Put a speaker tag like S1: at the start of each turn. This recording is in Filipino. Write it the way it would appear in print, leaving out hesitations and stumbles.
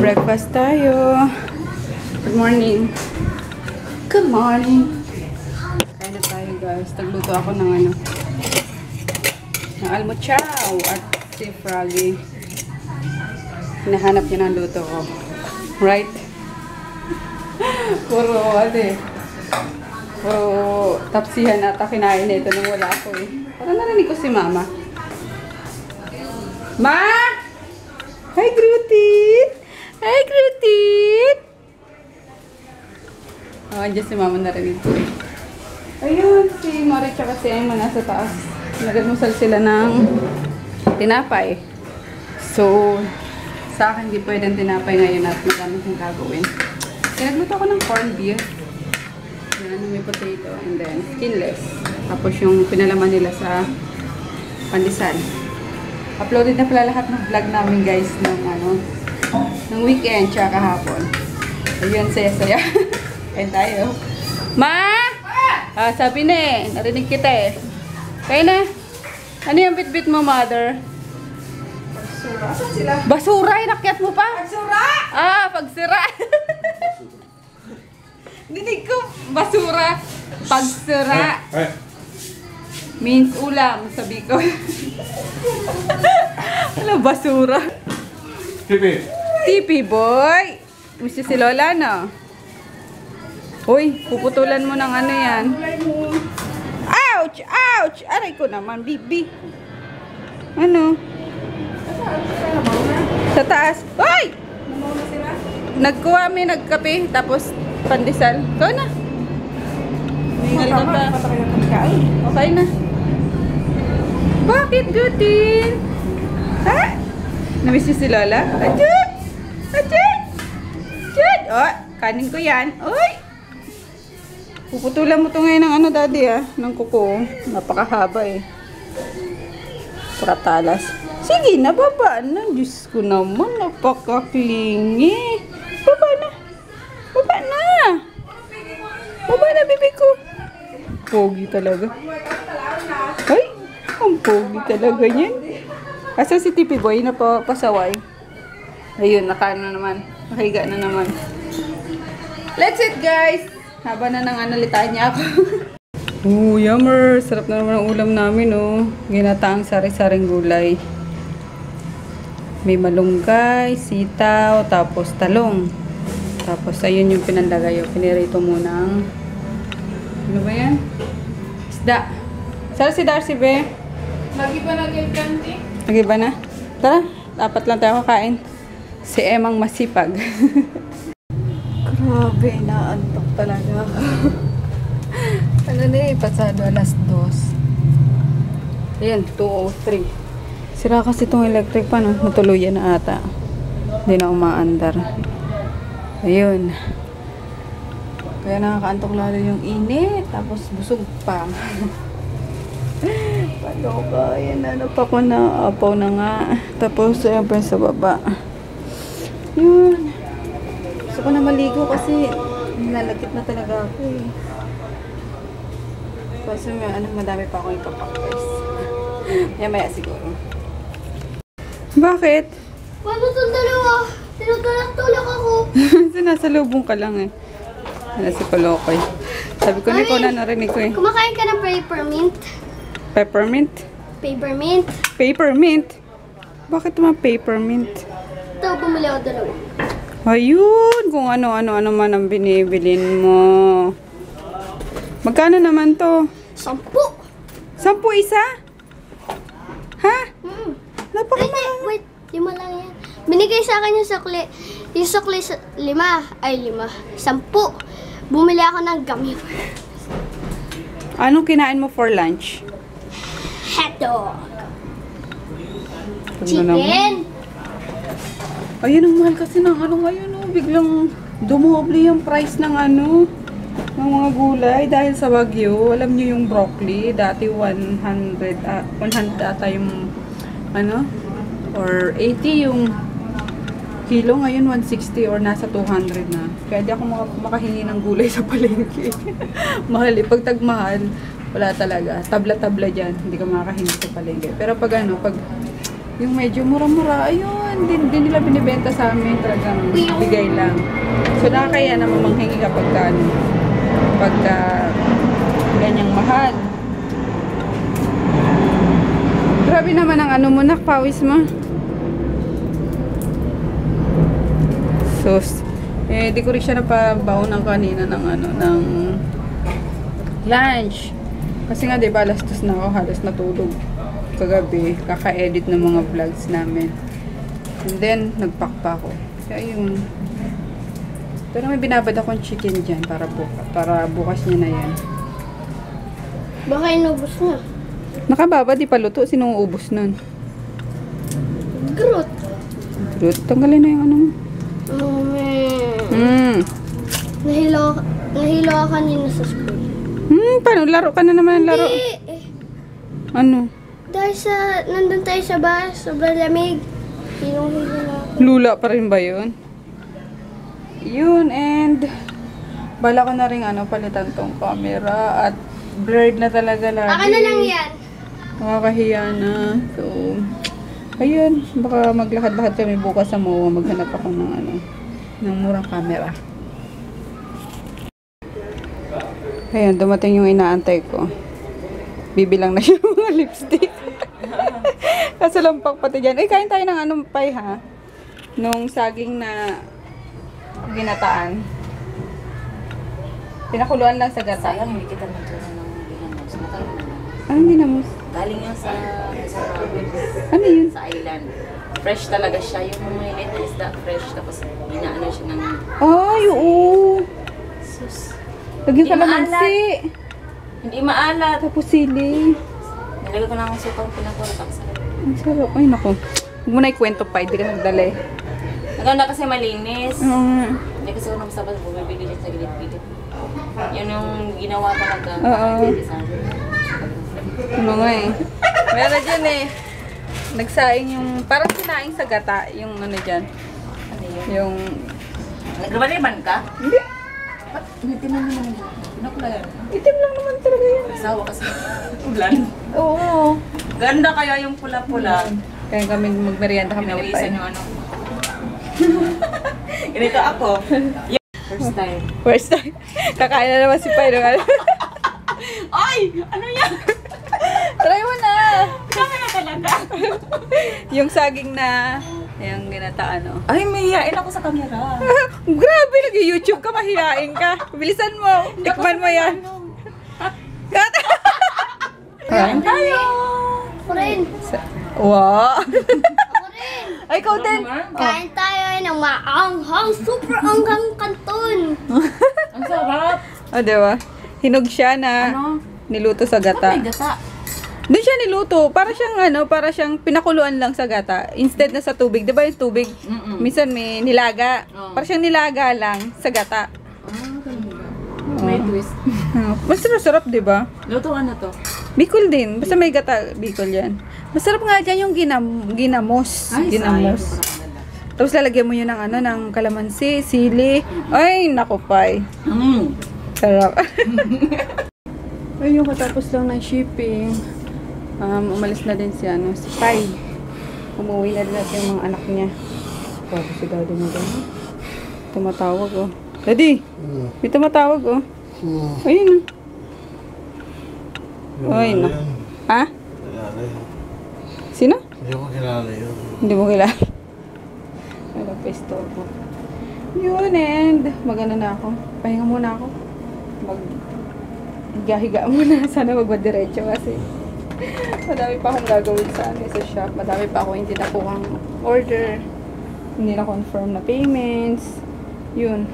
S1: Breakfast tayo. Good morning. Good morning. Kain na tayo guys. Nagluto ako ng ng almuchaw at si Froggy. Hinahanap niya ng luto ko. Right? Puro tapsihan ata kinain na ito nung wala ako eh. Parang narinig ko si Mama. Ma! Hi, Grutin! Hi, Grutin! Oh, andyan si Mama narinig ko eh. Ayun, si Mari tsaka si Emma nasa taas. Nagmusal sila ng tinapay. So, sa akin hindi pwedeng tinapay ngayon at madami kong gagawin. Kaya nagluto ako ng corned beef. Yan, may potato and then skinless. Tapos yung pinalaman nila sa pandesal. Uploaded na pala lahat ng vlog namin guys ng weekend tsaka kahapon. Ayun, saya-saya. Kain tayo. Ma! Ah, sabi na eh. Narinig kita eh. Kain na. Ano yung bit-bit mo, mother?
S2: Basura. Saan sila?
S1: Basura! Inakyat mo pa?
S2: Pagsura!
S1: Ah, pagsira. Dinig ko, basura. Pagsira. Means ulam, sabi ko. Ano, basura?
S3: Tipi.
S1: Tipi, boy. Gusto si Lola, no? Uy, puputulan mo ng ano yan. Ouch! Ouch! Aray ko naman, bibi. Ano? Sa taas. Uy! Nagkuha kami, nagkape, tapos pandesal. Ikaw na. Hingal ka pa. Okay na. Bakit, Gutin? Ha? Namiss niyo si Lola? Achut! Achut! Achut! Oh, kanin ko yan. Uy! Puputulan mo to ngayon ng daddy ng kuko. Napakahaba eh. Pratalas. Sige na, baba na. Diyos ko naman, napakaklingi. Baba na. Baba na. Baba na, bibig ko. Pogi talaga. Ay, ang pogi talaga niyan. Asa si Tipi Boy na pasaway? Ayun, nakaano na naman. Nakahiga na naman. Let's eat, guys! Haba na ng litanya ako. Yummer! Sarap na naman ang ulam namin, oh. Ginataang sari-saring gulay. May malunggay, sitaw, tapos talong. Tapos, ayun yung pinandagay. Pinirito muna ang... Ano ba yan? Isda. Saan si Darcy, be?
S2: Lagi ba nag-ganti?
S1: Lagi ba na? Tara, dapat lang tayo kakain. Si Emang masipag. Grabe, naantok talaga ako. Ano na eh, pasado alas 2. Ayan, 2:03. Sira kasi itong electric pa, no? Natuluyan na ata. Hindi na umaandar. Ayun. Kaya nakakaantok lalo yung init. Tapos busog pa. Paloka. Ayan, ano pa ko na. Apaw na nga. Tapos, siyempre sa baba. Yun. Gusto ko na maligo kasi nilalagkit na talaga ako eh. Kasi madami pa akong ipapak guys. Maya siguro. Bakit?
S2: Paano itong dalawa? Tinutulak-tulak ako.
S1: Sinasalubong ka lang eh. Ano si Palokoy. Sabi ko na ko na narinig ko eh.
S2: Kumakain ka ng peppermint?
S1: Peppermint?
S2: Peppermint?
S1: Peppermint? Bakit naman peppermint?
S2: Ito, bumili ako dalawa.
S1: Ayun! Kung ano-ano man ang binibilin mo. Magkano naman to?
S2: 10.
S1: 10 isa? Ha?
S2: Napakamahal. Wait, 5 lang yan. Binigay sa akin yung sukli. Yung sukli 5. Ay, 5. 10. Bumili ako ng gummy worms.
S1: Anong kinain mo for lunch?
S2: Hotdog.
S1: Ano
S2: Chicken.
S1: naman? Ayun, ang mahal kasi ng ngayon, oh. Biglang dumoble yung price ng ng mga gulay dahil sa Bagyo. Alam niyo yung broccoli, dati 100 ata yung or 80 yung kilo, ngayon 160 or nasa 200 na. Kaya di ako makahingi ng gulay sa palengke. Mahal eh. Pag tagmahal, wala talaga. Tabla-tabla dyan. Hindi ka makakahingi sa palengke. Pero pag Yung medyo mura-mura, ayun, din nila binibenta sa amin, talagang bigay lang. So, nakakaya naman manghingi kapag ganyang mahal. Grabe naman ang ano mo, nakpawis mo. Sus. Di ko rin siya napabaon ng kanina ng lunch. Kasi nga, diba, alas 2 na ako, halos natulog kagabi, kaka-edit ng mga vlogs namin. And then, nagpack pa ako. Kaya yun. Pero may binabad akong chicken dyan para bukas niya na yan.
S2: Baka inubos na.
S1: Nakababa, di pa luto. Sinong ubos nun?
S2: Groot.
S1: Groot, tanggalin na yung ano mo.
S2: Oh, man. Nahilo ka kanina sa school.
S1: Paano? Laro ka na naman ng laro.
S2: Hindi.
S1: Ano?
S2: Dahil nandun tayo sa bus, sobrang lamig. Hilong-hilo na ako.
S1: Lula pa rin ba yun? Yun, and bala ko na rin palitan tong camera at blurred na talaga lagi.
S2: Akin na lang yan.
S1: Nakakahiya na. So, ayun, baka maglakad-lakad kami bukas sa MOA, maghanap ako ng murang camera. Ayun, dumating yung inaantay ko. Bibilang na siya ng mga lipstick. Kasalampak pati dyan. Kain tayo ng pie ha? Nung saging na ginataan. Pinakuluan lang sa gata.
S4: Sayang, hindi kita nagturo ng ginamos.
S1: Anong ginamos?
S4: Galing yan sa province.
S1: Ano yun?
S4: Sa island. Fresh talaga siya. Yung maliit na isda, fresh. Tapos, inaano siya ng...
S1: Ay, oo.
S4: Sus.
S1: Lagyan
S4: Hindi
S1: kalamansi.
S4: Hindi maalat.
S1: Tapos sili.
S4: Nilagay ko lang ang sukang pinakuro. Tapos,
S1: Ang sarap. Ay, naku. Huwag mo na ikwento pa. Hindi ka nagdala eh.
S4: naganda kasi malinis.
S1: Oo.
S4: Hindi kasi ako nabasabas. Bumibili siya sa gilid-gilid. Yun yung ginawa talaga.
S1: Oo.
S4: Sa
S1: Ano nga eh. Meron dyan eh. Nagsaing yung... Parang sinaing sa gata. Yung ano dyan.
S4: ano yun?
S1: Yung...
S4: Nagbaliban ka?
S1: Hindi.
S4: Ba't hindi naman yung pinakula yan?
S1: Itim lang naman talaga yun.
S4: Asawa kasi. Ulan.
S1: Oo.
S4: Ganda kaya yung pula-pula.
S1: Kaya kami magmerienda kami ni
S4: Pinawisan
S1: Pai.
S4: yung ano. Ganito ako. First time.
S1: First time. Kakain na naman si Pai.
S4: Ay! Ano yan?
S1: Try mo na!
S4: Kami na talaga.
S1: Yung saging na... Yung ginataan, oh.
S4: Ay, mahihain ako sa camera.
S1: Grabe, nag-YouTube ka, mahihain ka. Bilisan mo. Tikman mo yan.
S4: Kain tayo!
S2: Friend,
S1: Wow.
S2: ako rin.
S1: Ay, ikaw din.
S2: Kain tayo ng maanghang, super anghang kanton.
S4: Ang sarap.
S1: O, diba? Hinog siya na
S4: Ano?
S1: niluto sa
S4: Ba't
S1: gata.
S4: may gata?
S1: Doon siya niluto. Para siyang pinakuluan lang sa gata. Instead na sa tubig. Diba yung tubig? Minsan may nilaga.
S4: Oo.
S1: Para siyang nilaga lang sa gata.
S4: May twist.
S1: Masarap, diba?
S4: Luto ano to?
S1: Bicol din. Basta may gata, Bicol yan. Masarap nga dyan yung ginamos. Ginamos. Tapos lalagyan mo yun ng kalamansi, sili. Ay, naku, Pai. Sarap. Ayun, katapos lang ng shipping. Umalis na din si Pai. Umuwi na din natin yung mga anak niya. Bago si daddy mo doon. Tumatawag, oh. Daddy! May tumatawag, oh. Ayun, oh. Ay, na. Ha? Sino?
S3: Hindi ko kilala yun.
S1: Hindi mo kilala. Ano pa istorbo. Yun, and magano na ako. Pahinga muna ako. Higa-higa muna. Sana magmadiretso kasi madami pa akong gagawin sa shop. Madami pa ako hindi nakuhang order. Hindi na confirm na payments. Yun.